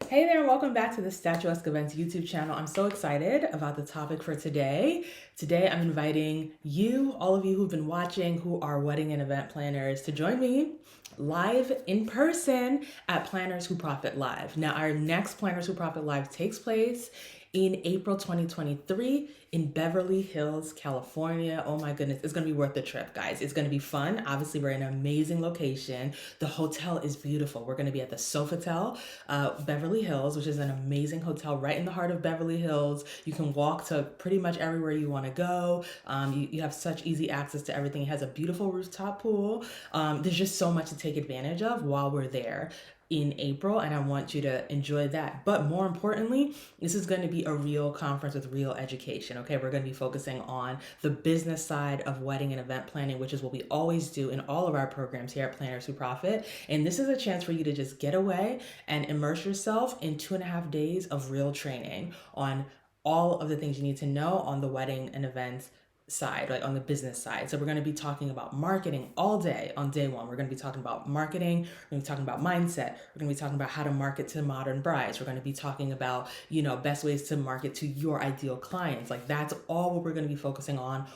Hey there, welcome back to the Statuesque Events YouTube channel. I'm so excited about the topic for today. Today, I'm inviting you, all of you who've been watching, who are wedding and event planners, to join me live in person at Planners Who Profit Live. Now, our next Planners Who Profit Live takes place in April 2023 in Beverly Hills, California. Oh my goodness, it's gonna be worth the trip, guys. It's gonna be fun. Obviously, we're in an amazing location. The hotel is beautiful. We're gonna be at the Sofitel, Beverly Hills, which is an amazing hotel right in the heart of Beverly Hills. You can walk to pretty much everywhere you wanna go. You have such easy access to everything. It has a beautiful rooftop pool. There's just so much to take advantage of while we're there in April, and I want you to enjoy that. But more importantly, this is going to be a real conference with real education. Okay, we're going to be focusing on the business side of wedding and event planning, which is what we always do in all of our programs here at Planners Who Profit. And this is a chance for you to just get away and immerse yourself in 2.5 days of real training on all of the things you need to know on the wedding and events side, like on the business side. So we're going to be talking about marketing all day on day one. We're going to be talking about marketing. We're going to be talking about mindset. We're going to be talking about how to market to modern brides. We're going to be talking about, best ways to market to your ideal clients. Like that's all what we're going to be focusing on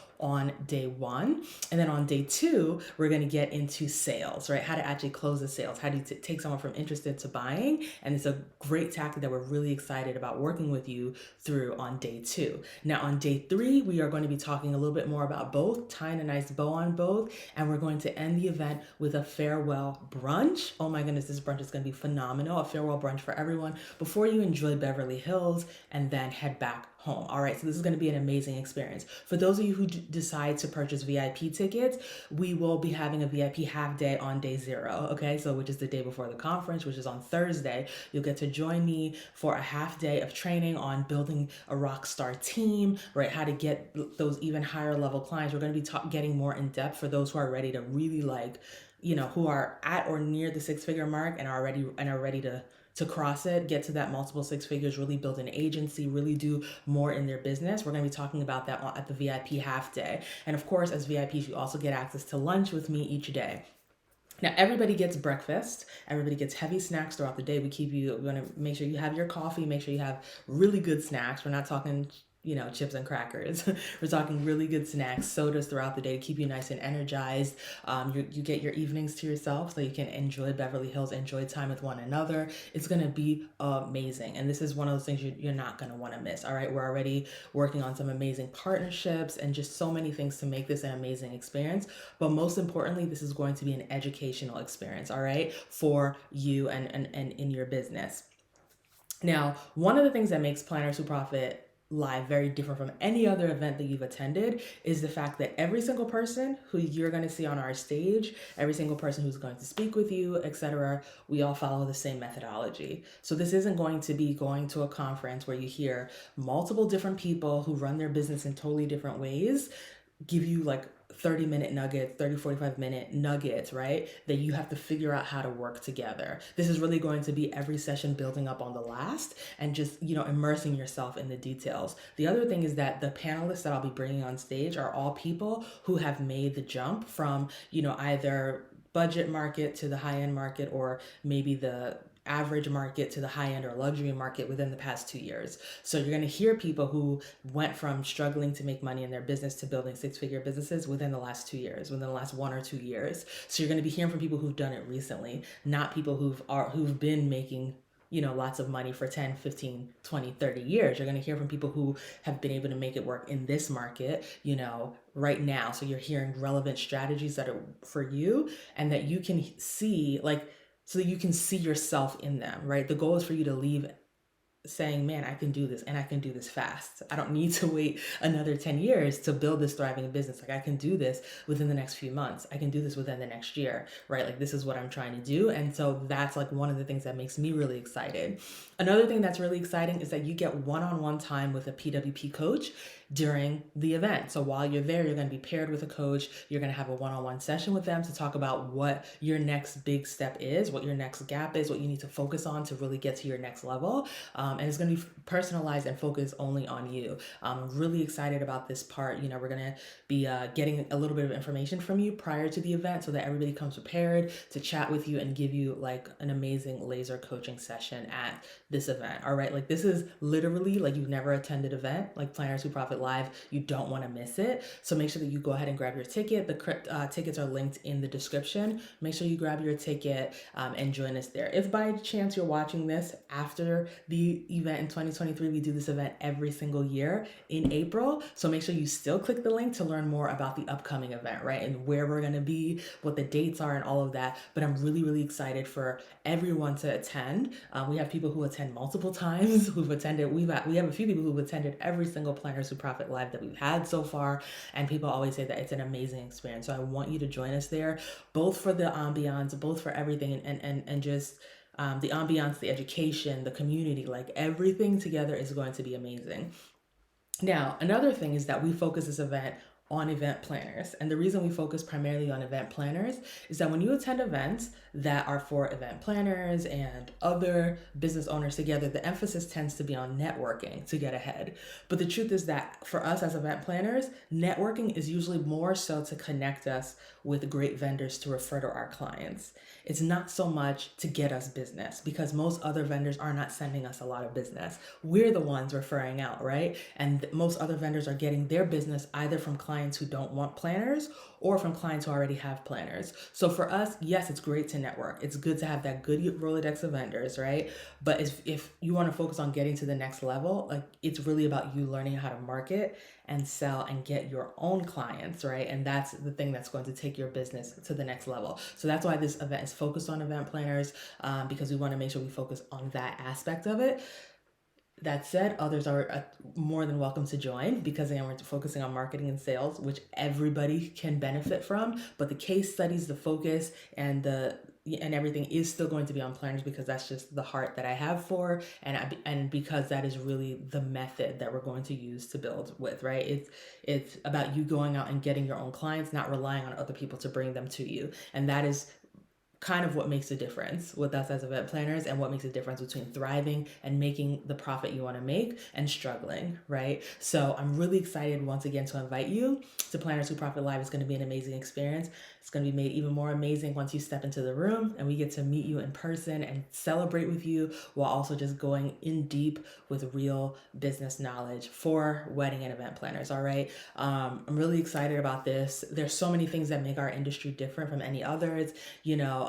day one. And then on day two, we're going to get into sales, right? How to actually close the sales. How do you take someone from interested to buying? And it's a great tactic that we're really excited about working with you through on day two. Now on day three, we are going to be talking a little bit more about both, tying a nice bow on both, and we're going to end the event with a farewell brunch. Oh my goodness, this brunch is going to be phenomenal. A farewell brunch for everyone before you enjoy Beverly Hills and then head back home. All right, so this is going to be an amazing experience. For those of you who decide to purchase VIP tickets, we will be having a VIP half day on day 0, okay? So which is the day before the conference, which is on Thursday. You'll get to join me for a half day of training on building a rock star team, right? How to get those even higher level clients. We're going to be getting more in depth for those who are ready to really who are at or near the 6-figure mark and are ready to cross it, get to that multiple 6 figures, really build an agency, really do more in their business. We're going to be talking about that at the VIP half day. And of course, as VIPs, you also get access to lunch with me each day. Now, everybody gets breakfast. Everybody gets heavy snacks throughout the day. We're going to make sure you have your coffee, make sure you have really good snacks. We're not talking chips and crackers. We're talking really good snacks, sodas throughout the day to keep you nice and energized. You get your evenings to yourself so you can enjoy Beverly Hills, enjoy time with one another. It's going to be amazing. And this is one of those things you're not going to want to miss. All right. We're already working on some amazing partnerships and just so many things to make this an amazing experience. But most importantly, this is going to be an educational experience. All right. For you and in your business. Now, one of the things that makes Planners Who Profit Live very different from any other event that you've attended is the fact that every single person who you're going to see on our stage, every single person who's going to speak with you, etc., we all follow the same methodology. So this isn't going to be going to a conference where you hear multiple different people who run their business in totally different ways give you like 30-minute nuggets, 45-minute nuggets, right? That you have to figure out how to work together. This is really going to be every session building up on the last and just, immersing yourself in the details. The other thing is that the panelists that I'll be bringing on stage are all people who have made the jump from, either budget market to the high-end market, or maybe the average market to the high end or luxury market within the past 2 years. So you're going to hear people who went from struggling to make money in their business to building 6-figure businesses within the last 2 years, within the last 1 or 2 years. So you're going to be hearing from people who've done it recently, not people who've been making lots of money for 10, 15, 20, 30 years. You're going to hear from people who have been able to make it work in this market, right now. So you're hearing relevant strategies that are for you and that you can see, so that you can see yourself in them, right? The goal is for you to leave saying, man, I can do this and I can do this fast. I don't need to wait another 10 years to build this thriving business. Like I can do this within the next few months. I can do this within the next year, right? Like this is what I'm trying to do. And so that's like one of the things that makes me really excited. Another thing that's really exciting is that you get one-on-one time with a PWP coach during the event. So while you're there, you're going to be paired with a coach. You're going to have a one-on-one session with them to talk about what your next big step is, what your next gap is, what you need to focus on to really get to your next level. and it's going to be personalized and focused only on you. I'm really excited about this part. We're going to be getting a little bit of information from you prior to the event so that everybody comes prepared to chat with you and give you like an amazing laser coaching session at this event. All right. Like this is literally like you've never attended an event like Planners Who Profit Live. You don't want to miss it. So make sure that you go ahead and grab your ticket. The tickets are linked in the description. Make sure you grab your ticket and join us there. If by chance you're watching this after the event in 2023, we do this event every single year in April. So make sure you still click the link to learn more about the upcoming event, right? And where we're going to be, what the dates are and all of that. But I'm really, really excited for everyone to attend. We have people who attend multiple times who've attended. We have a few people who've attended every single Planners Who Profit Live that we've had so far. And people always say that it's an amazing experience. So I want you to join us there, both for the ambiance, both for everything and just the ambiance, the education, the community, like everything together is going to be amazing. Now, another thing is that we focus this event on event planners. And the reason we focus primarily on event planners is that when you attend events that are for event planners and other business owners together, the emphasis tends to be on networking to get ahead. But the truth is that for us as event planners, networking is usually more so to connect us with great vendors to refer to our clients. It's not so much to get us business because most other vendors are not sending us a lot of business. We're the ones referring out, right? And most other vendors are getting their business either from clients who don't want planners or from clients who already have planners. So for us, yes, it's great to network. It's good to have that good Rolodex of vendors, right? But if you want to focus on getting to the next level, like it's really about you learning how to market and sell and get your own clients, right? And that's the thing that's going to take your business to the next level. So that's why this event is focused on event planners, because we want to make sure we focus on that aspect of it. That said, others are more than welcome to join because again, we're focusing on marketing and sales, which everybody can benefit from. But the case studies, the focus, and everything is still going to be on planners because that's just the heart that I have for, and because that is really the method that we're going to use to build with, right? It's about you going out and getting your own clients, not relying on other people to bring them to you, and that is kind of what makes a difference with us as event planners and what makes a difference between thriving and making the profit you want to make and struggling, right? So I'm really excited once again to invite you to Planners Who Profit Live. It's going to be an amazing experience. It's going to be made even more amazing once you step into the room and we get to meet you in person and celebrate with you while also just going in deep with real business knowledge for wedding and event planners, all right? I'm really excited about this. There's so many things that make our industry different from any others.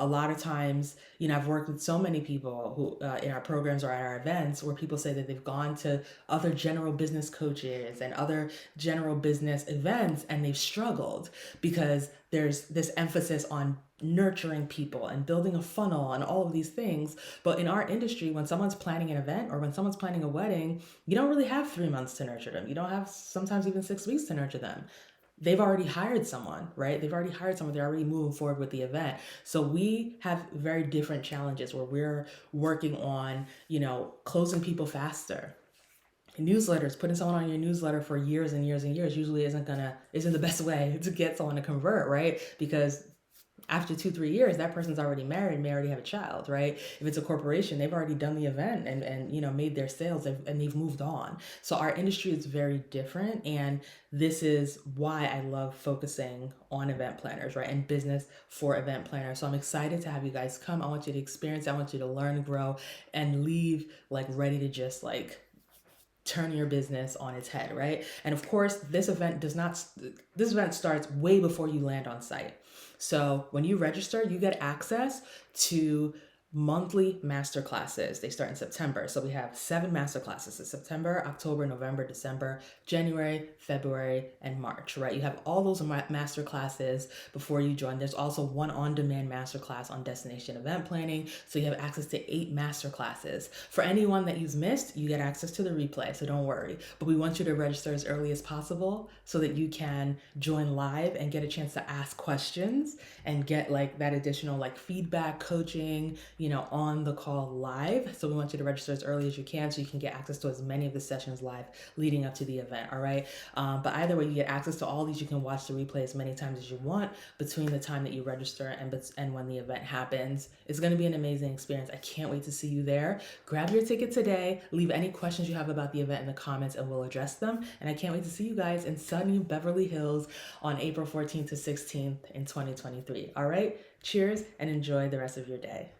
A lot of times, I've worked with so many people who in our programs or at our events where people say that they've gone to other general business coaches and other general business events and they've struggled because there's this emphasis on nurturing people and building a funnel and all of these things. But in our industry, when someone's planning an event or when someone's planning a wedding, you don't really have 3 months to nurture them. You don't have sometimes even 6 weeks to nurture them. They've already hired someone, right? They've already hired someone. They're already moving forward with the event. So we have very different challenges where we're working on, closing people faster. Newsletters, putting someone on your newsletter for years and years and years usually isn't the best way to get someone to convert, right? Because after 2-3 years, that person's already married, may already have a child, right? If it's a corporation, they've already done the event and made their sales and they've moved on. So our industry is very different, and this is why I love focusing on event planners, right? And business for event planners. So I'm excited to have you guys come. I want you to experience, I want you to learn, grow, and leave like ready to just like turn your business on its head, right? And of course, this event starts way before you land on site. So when you register, you get access to monthly masterclasses. They start in September. So we have 7 masterclasses in September, October, November, December, January, February, and March, right? You have all those masterclasses before you join. There's also one on-demand masterclass on destination event planning. So you have access to 8 masterclasses. For anyone that you've missed, you get access to the replay. So don't worry. But we want you to register as early as possible so that you can join live and get a chance to ask questions and get like that additional like feedback, coaching, on the call live. So we want you to register as early as you can so you can get access to as many of the sessions live leading up to the event. All right. But either way, you get access to all these. You can watch the replay as many times as you want between the time that you register and when the event happens. It's going to be an amazing experience. I can't wait to see you there. Grab your ticket today. Leave any questions you have about the event in the comments and we'll address them. And I can't wait to see you guys in sunny Beverly Hills on April 14th to 16th in 2023. All right. Cheers and enjoy the rest of your day.